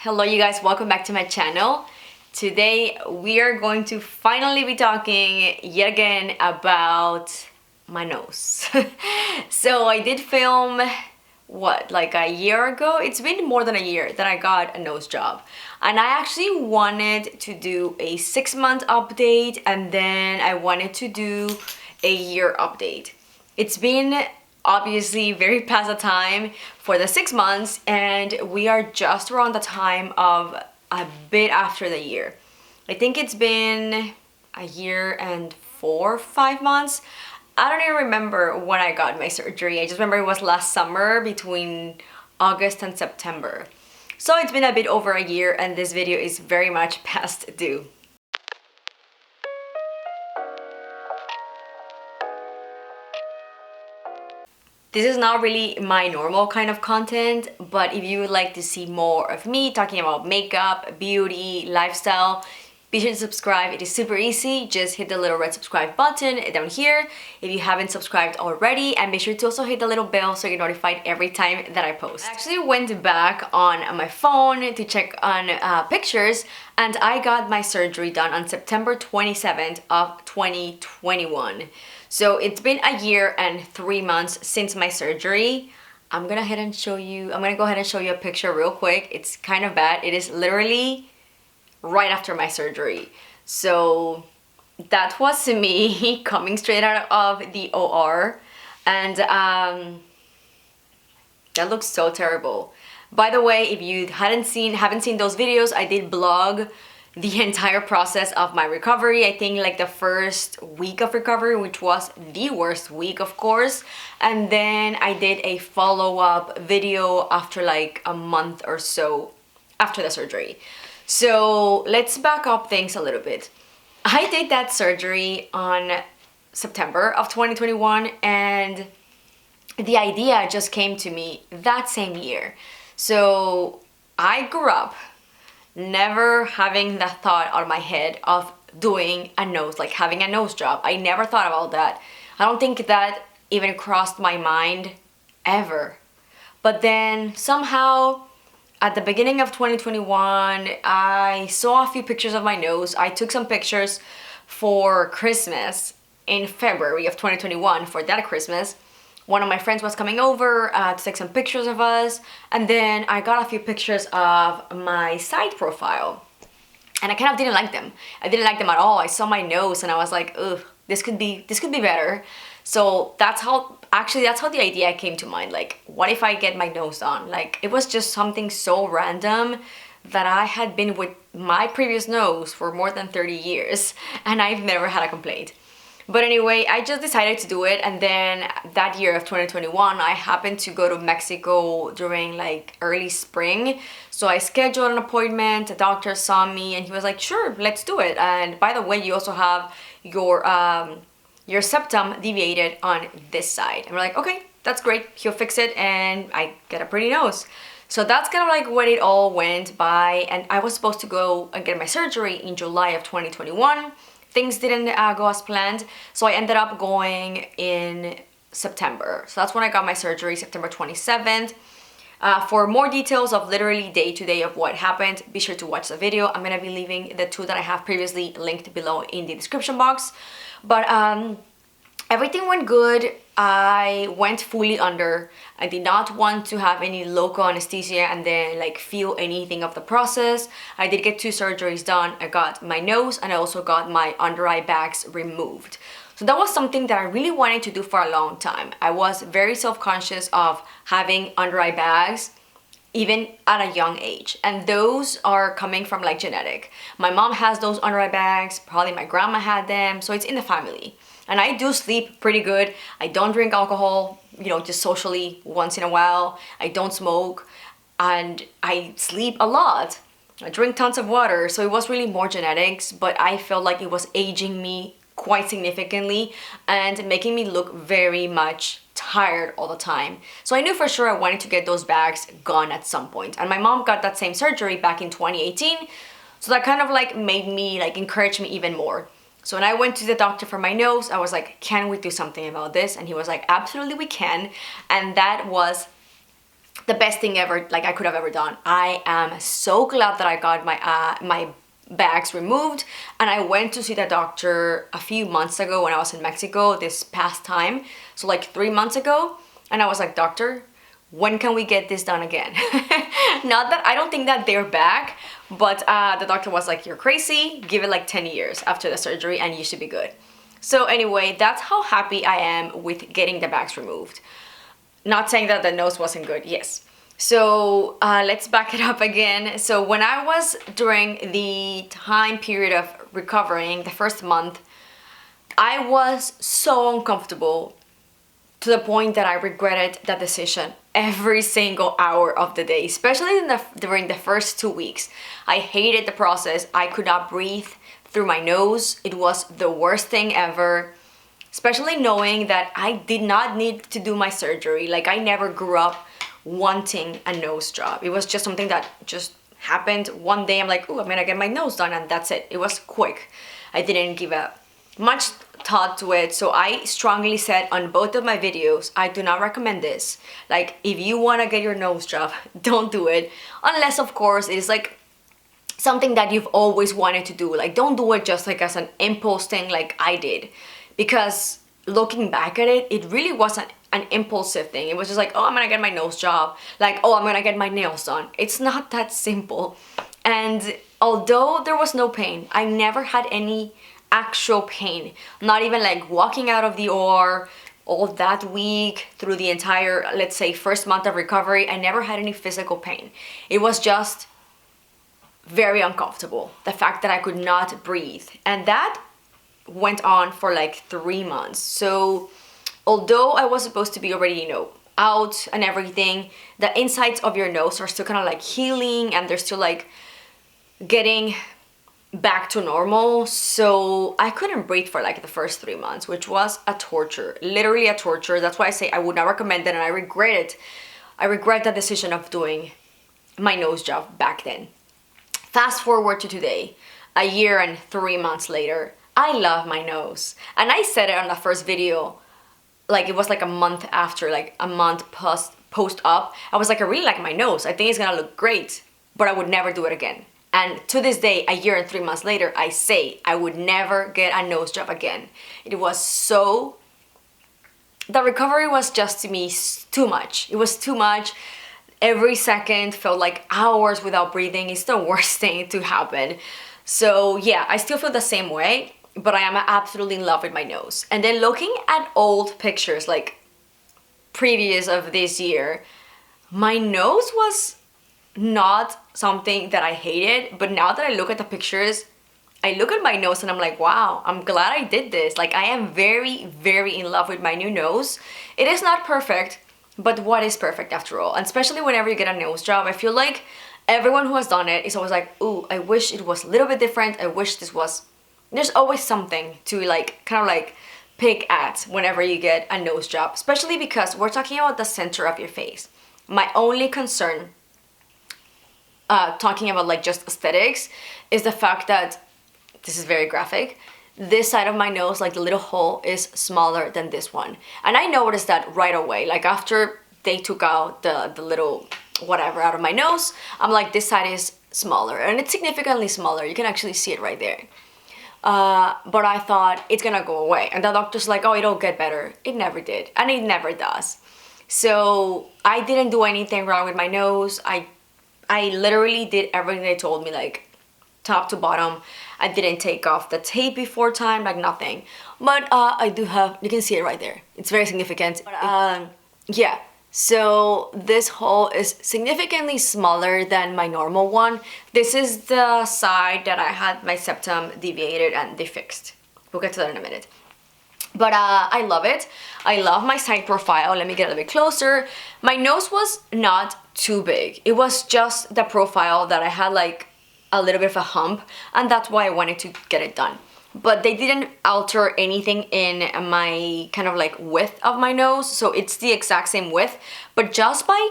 Hello you guys, welcome back to my channel. Today we are going to finally be talking yet again about my nose. So I did film, like a year ago? It's been more than a year that I got a nose job. And I actually wanted to do a 6-month update and then I wanted to do a year update. It's been obviously very past the time for the 6 months and we are just around the time of a bit after the year. I think it's been a year and 4 or 5 months. I don't even remember when I got my surgery. I just remember it was last summer between August and September. So it's been a bit over a year and this video is very much past due. This is not really my normal kind of content, but if you would like to see more of me talking about makeup, beauty, lifestyle, be sure to subscribe. It is super easy. Just hit the little red subscribe button down here if you haven't subscribed already, and be sure to also hit the little bell so you're notified every time that I post. I actually went back on my phone to check on pictures, and I got my surgery done on September 27th of 2021. So it's been a year and 3 months since my surgery. I'm gonna go ahead and show you a picture real quick. It's kind of bad. It is literally right after my surgery. So that was me coming straight out of the OR, and that looks so terrible. By the way, if you haven't seen those videos, I did blog the entire process of my recovery. I think like the first week of recovery, which was the worst week of course, and then I did a follow-up video after like a month or so after the surgery. So let's back up things a little bit. I did that surgery on September of 2021 and the idea just came to me that same year. So I grew up never having the thought out of my head of doing a nose, like having a nose job. I never thought about that. I don't think that even crossed my mind ever. But then somehow at the beginning of 2021, I saw a few pictures of my nose. I took some pictures for Christmas in February of 2021 for that Christmas. One of my friends was coming over to take some pictures of us, and then I got a few pictures of my side profile and I kind of didn't like them. I didn't like them at all. I saw my nose and I was like, ugh, this could be better. So that's how the idea came to mind. Like, what if I get my nose done? Like, it was just something so random that I had been with my previous nose for more than 30 years and I've never had a complaint. But anyway, I just decided to do it, and then that year of 2021, I happened to go to Mexico during like early spring. So I scheduled an appointment, the doctor saw me and he was like, sure, let's do it. And by the way, you also have your septum deviated on this side. And we're like, okay, that's great, he'll fix it and I get a pretty nose. So that's kind of like when it all went by, and I was supposed to go and get my surgery in July of 2021. Things didn't go as planned, so I ended up going in September. So that's when I got my surgery, September 27th. For more details of literally day to day of what happened, be sure to watch the video. I'm gonna be leaving the two that I have previously linked below in the description box. But everything went good. I went fully under. I did not want to have any local anesthesia and then like feel anything of the process. I did get 2 surgeries done. I got my nose and I also got my under eye bags removed. So that was something that I really wanted to do for a long time. I was very self-conscious of having under eye bags even at a young age, and those are coming from like genetic. My mom has those under eye bags, probably my grandma had them, so it's in the family. And I do sleep pretty good. I don't drink alcohol, you know, just socially once in a while. I don't smoke and I sleep a lot. I drink tons of water. So it was really more genetics, but I felt like it was aging me quite significantly and making me look very much tired all the time. So I knew for sure I wanted to get those bags gone at some point. And my mom got that same surgery back in 2018. So that kind of like made me, like, encourage me even more. So when I went to the doctor for my nose, I was like, can we do something about this? And he was like, absolutely we can. And that was the best thing ever, like I could have ever done. I am so glad that I got my bags removed, and I went to see the doctor a few months ago when I was in Mexico this past time, so like 3 months ago, and I was like, doctor, when can we get this done again? Not that I don't think that they're back, but the doctor was like, you're crazy, give it like 10 years after the surgery and you should be good. So anyway, that's how happy I am with getting the bags removed. Not saying that the nose wasn't good, yes. So let's back it up again. So when I was during the time period of recovering, the first month, I was so uncomfortable to the point that I regretted that decision every single hour of the day, especially during the first 2 weeks. I hated the process. I could not breathe through my nose. It was the worst thing ever, especially knowing that I did not need to do my surgery. Like, I never grew up wanting a nose job. It was just something that just happened. One day I'm like, oh, I'm gonna get my nose done, and that's it. It was quick. I didn't give much thought to it. So I strongly said on both of my videos, I do not recommend this. Like, if you want to get your nose job, don't do it, unless of course it is like something that you've always wanted to do. Like, don't do it just like as an impulse thing like I did, because looking back at it, it really wasn't an impulsive thing. It was just like, oh, I'm gonna get my nose job, like, oh, I'm gonna get my nails done. It's not that simple. And although there was no pain, I never had any actual pain, not even like walking out of the OR all that week through the entire, let's say, first month of recovery. I never had any physical pain. It was just very uncomfortable, the fact that I could not breathe, and that went on for like 3 months. So although I was supposed to be already, you know, out and everything, the insides of your nose are still kind of like healing, and they're still like getting back to normal. So I couldn't breathe for like the first 3 months, which was a torture, literally a torture. That's why I say I would not recommend it, and I regret it. I regret the decision of doing my nose job back then. Fast forward to today, a year and 3 months later, I love my nose. And I said it on the first video, like it was like a month after, like a month post-op. I was like, I really like my nose. I think it's gonna look great, but I would never do it again. And to this day, a year and 3 months later, I say I would never get a nose job again. It was so... the recovery was just, to me, too much. It was too much. Every second felt like hours without breathing. It's the worst thing to happen. So yeah, I still feel the same way, but I am absolutely in love with my nose. And then looking at old pictures, like previous of this year, my nose was not something that I hated, but now that I look at the pictures, I look at my nose and I'm like, wow, I'm glad I did this. Like, I am very, very in love with my new nose. It is not perfect, but what is perfect after all? And especially whenever you get a nose job, I feel like everyone who has done it is always like, ooh, I wish it was a little bit different. I wish this was... There's always something to like, kind of like pick at whenever you get a nose job, especially because we're talking about the center of your face. My only concern talking about like just aesthetics is the fact that, this is very graphic, this side of my nose, like the little hole, is smaller than this one. And I noticed that right away. Like, after they took out the little whatever out of my nose, I'm like, this side is smaller, and it's significantly smaller. You can actually see it right there. But I thought it's gonna go away, and the doctor's like, oh, it'll get better. It never did, and it never does. So I didn't do anything wrong with my nose. I literally did everything they told me, like top to bottom. I didn't take off the tape before time, like nothing. But I do have, you can see it right there. It's very significant. But, yeah, so this hole is significantly smaller than my normal one. This is the side that I had my septum deviated and they fixed. We'll get to that in a minute. But I love it. I love my side profile. Let me get a little bit closer. My nose was not too big. It was just the profile that I had like a little bit of a hump, and that's why I wanted to get it done. But they didn't alter anything in my kind of like width of my nose, so it's the exact same width, but just by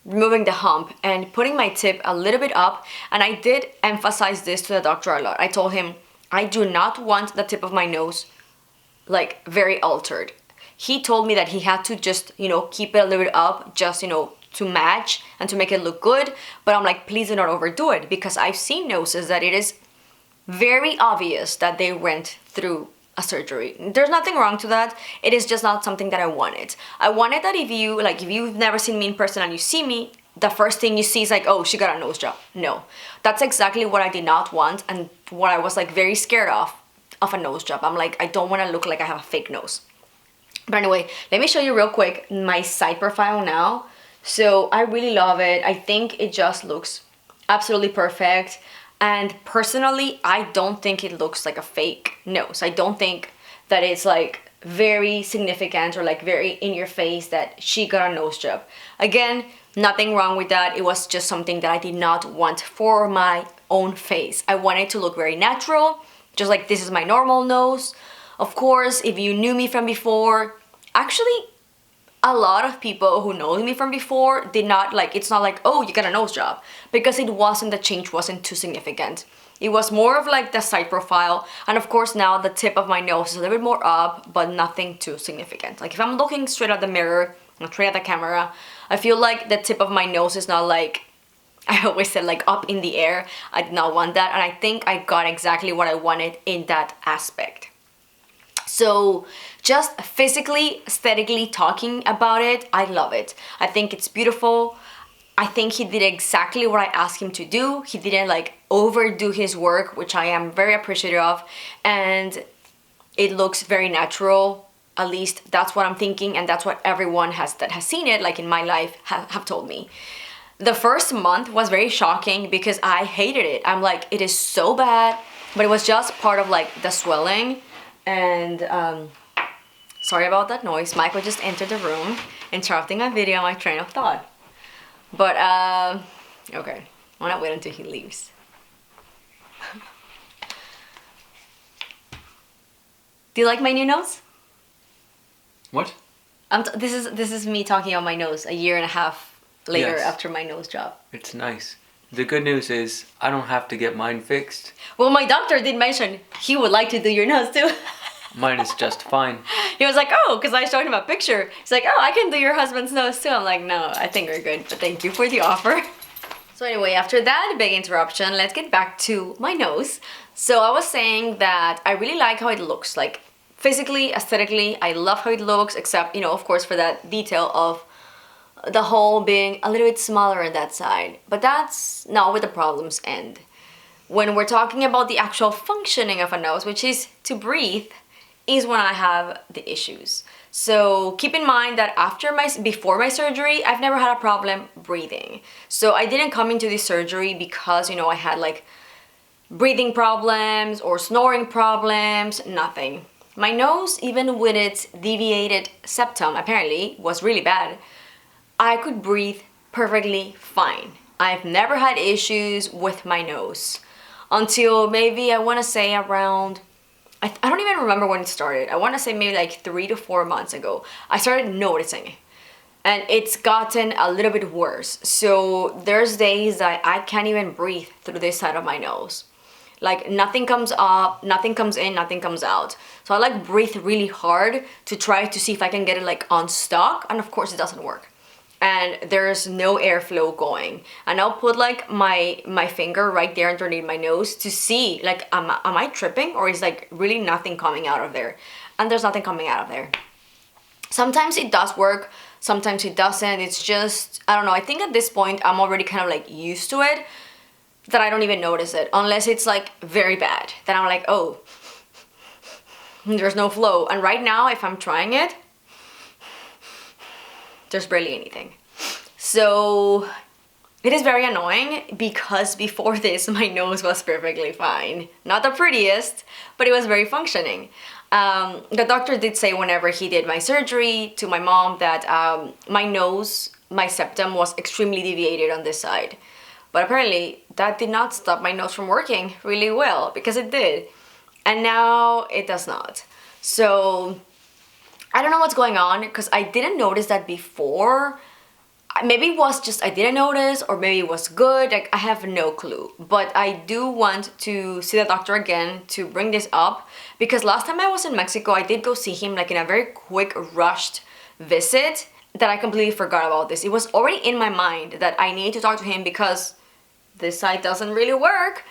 removing the hump and putting my tip a little bit up. And I did emphasize this to the doctor a lot. I told him I do not want the tip of my nose like very altered. He told me that he had to just, you know, keep it a little bit up, just, you know, to match and to make it look good, but I'm like, please do not overdo it, because I've seen noses that it is very obvious that they went through a surgery. There's nothing wrong to that. It is just not something that I wanted. I wanted that if you've never seen me in person and you see me, the first thing you see is like, oh, she got a nose job. No, that's exactly what I did not want, and what I was like very scared of a nose job. I'm like, I don't want to look like I have a fake nose. But anyway, let me show you real quick my side profile now. So I really love it. I think it just looks absolutely perfect. And personally, I don't think it looks like a fake nose. I don't think that it's like very significant or like very in your face that she got a nose job. Again, nothing wrong with that. It was just something that I did not want for my own face. I wanted to look very natural, just like this is my normal nose. Of course, if you knew me from before, actually, a lot of people who know me from before did not like, it's not like, oh, you got a nose job, because the change wasn't too significant. It was more of like the side profile, and of course now the tip of my nose is a little bit more up, but nothing too significant. Like if I'm looking straight at the mirror, straight at the camera, I feel like the tip of my nose is not like, I always said like up in the air. I did not want that, and I think I got exactly what I wanted in that aspect. So just physically, aesthetically talking about it, I love it. I think it's beautiful. I think he did exactly what I asked him to do. He didn't like overdo his work, which I am very appreciative of, and it looks very natural. At least that's what I'm thinking, and that's what everyone that has seen it, like in my life, have told me. The first month was very shocking because I hated it. I'm like, it is so bad, but it was just part of like the swelling. And sorry about that noise. Michael just entered the room, interrupting my video, my train of thought. But okay, I'm gonna wait until he leaves. Do you like my new nose? What? This is me talking about my nose a year and a half later, yes, after my nose job. It's nice. The good news is I don't have to get mine fixed. Well, my doctor did mention he would like to do your nose too. Mine is just fine. He was like, oh, because I showed him a picture. He's like, oh, I can do your husband's nose too. I'm like, no, I think we're good, but thank you for the offer. So anyway, after that big interruption, let's get back to my nose. So I was saying that I really like how it looks. Like physically, aesthetically, I love how it looks, except, you know, of course, for that detail of the hole being a little bit smaller on that side. But that's not where the problems end. When we're talking about the actual functioning of a nose, which is to breathe, is when I have the issues. So keep in mind that before my surgery, I've never had a problem breathing. So I didn't come into this surgery because, you know, I had like breathing problems or snoring problems, nothing. My nose, even with its deviated septum, apparently was really bad. I could breathe perfectly fine. I've never had issues with my nose until maybe, I want to say around, I don't even remember when it started. I want to say maybe like 3 to 4 months ago. I started noticing it, and it's gotten a little bit worse. So there's days that I can't even breathe through this side of my nose. Like nothing comes up, nothing comes in, nothing comes out. So I like breathe really hard to try to see if I can get it like unstuck, and of course it doesn't work. And there's no airflow going. And I'll put like my finger right there underneath my nose to see like, am I tripping, or is like really nothing coming out of there? And there's nothing coming out of there. Sometimes it does work, sometimes it doesn't. It's just, I don't know, I think at this point I'm already kind of like used to it, that I don't even notice it unless it's like very bad. Then I'm like, oh, there's no flow. And right now, if I'm trying it, there's barely anything. So it is very annoying because before this, my nose was perfectly fine. Not the prettiest, but it was very functioning. The doctor did say whenever he did my surgery to my mom that my nose, my septum was extremely deviated on this side. But apparently that did not stop my nose from working really well, because it did. And now it does not. So I don't know what's going on, because I didn't notice that before. Maybe it was just I didn't notice, or maybe it was good. Like, I have no clue. But I do want to see the doctor again to bring this up, because last time I was in Mexico, I did go see him like in a very quick, rushed visit, that I completely forgot about this. It was already in my mind that I need to talk to him because this side doesn't really work.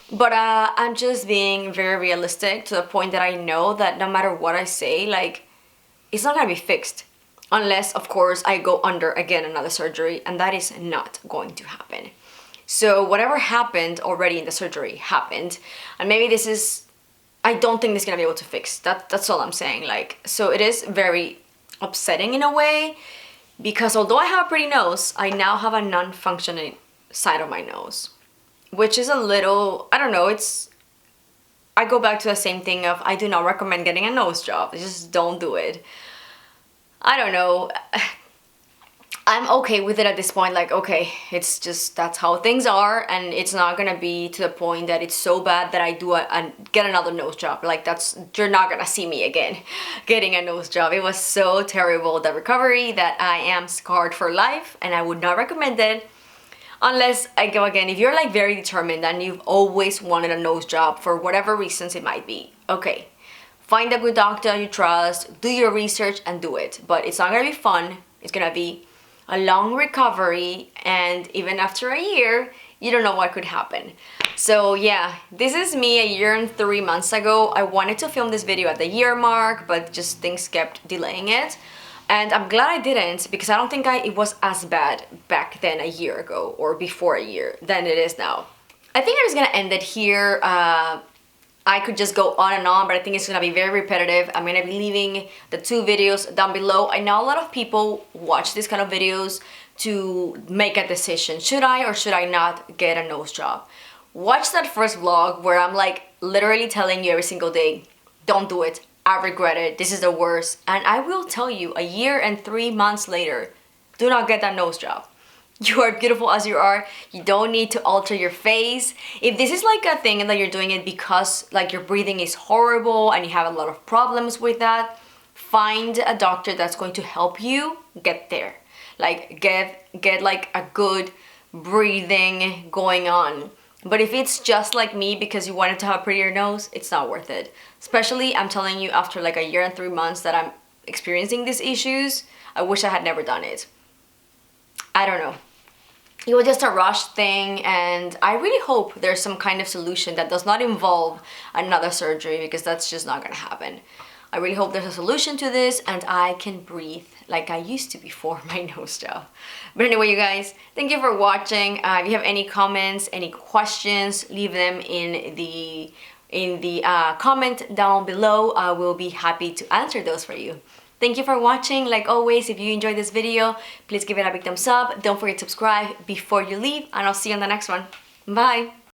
But I'm just being very realistic to the point that I know that no matter what I say, like, it's not gonna be fixed. Unless, of course, I go under again another surgery, and that is not going to happen. So whatever happened already in the surgery happened, and maybe this is, I don't think this is gonna be able to fix. That's all I'm saying. Like, so it is very upsetting in a way, because although I have a pretty nose, I now have a non-functioning side of my nose, which is a little, I don't know, I go back to the same thing of I do not recommend getting a nose job. Just don't do it. I don't know. I'm okay with it at this point, like, okay, it's just, that's how things are, and it's not gonna be to the point that it's so bad that I do get another nose job. Like, that's, you're not gonna see me again getting a nose job. It was so terrible, the recovery, that I am scarred for life, and I would not recommend it. Unless, I go again, if you're like very determined and you've always wanted a nose job for whatever reasons it might be, okay, find a good doctor you trust, do your research and do it. But it's not gonna be fun. It's gonna be a long recovery, and even after a year, you don't know what could happen. So yeah, this is me a year and 3 months ago. I wanted to film this video at the year mark, but just things kept delaying it. And I'm glad I didn't, because I don't think it was as bad back then a year ago or before a year than it is now. I think I'm just gonna end it here. I could just go on and on, but I think it's gonna be very repetitive. I'm gonna be leaving the 2 videos down below. I know a lot of people watch these kind of videos to make a decision. Should I or should I not get a nose job? Watch that first vlog where I'm like literally telling you every single day, don't do it. I regret it, this is the worst. And I will tell you, a year and 3 months later, do not get that nose job. You are beautiful as you are. You don't need to alter your face. If this is like a thing that you're doing it because like your breathing is horrible and you have a lot of problems with that, find a doctor that's going to help you get there. Like get like a good breathing going on. But if it's just like me because you wanted to have a prettier nose, it's not worth it. Especially, I'm telling you, after like a year and 3 months that I'm experiencing these issues, I wish I had never done it. I don't know. It was just a rush thing, and I really hope there's some kind of solution that does not involve another surgery, because that's just not gonna happen. I really hope there's a solution to this and I can breathe like I used to before my nose job. But anyway, you guys, thank you for watching. If you have any comments, any questions, leave them in the comment down below. I will be happy to answer those for you. Thank you for watching. Like always, if you enjoyed this video, please give it a big thumbs up. Don't forget to subscribe before you leave, and I'll see you on the next one. Bye!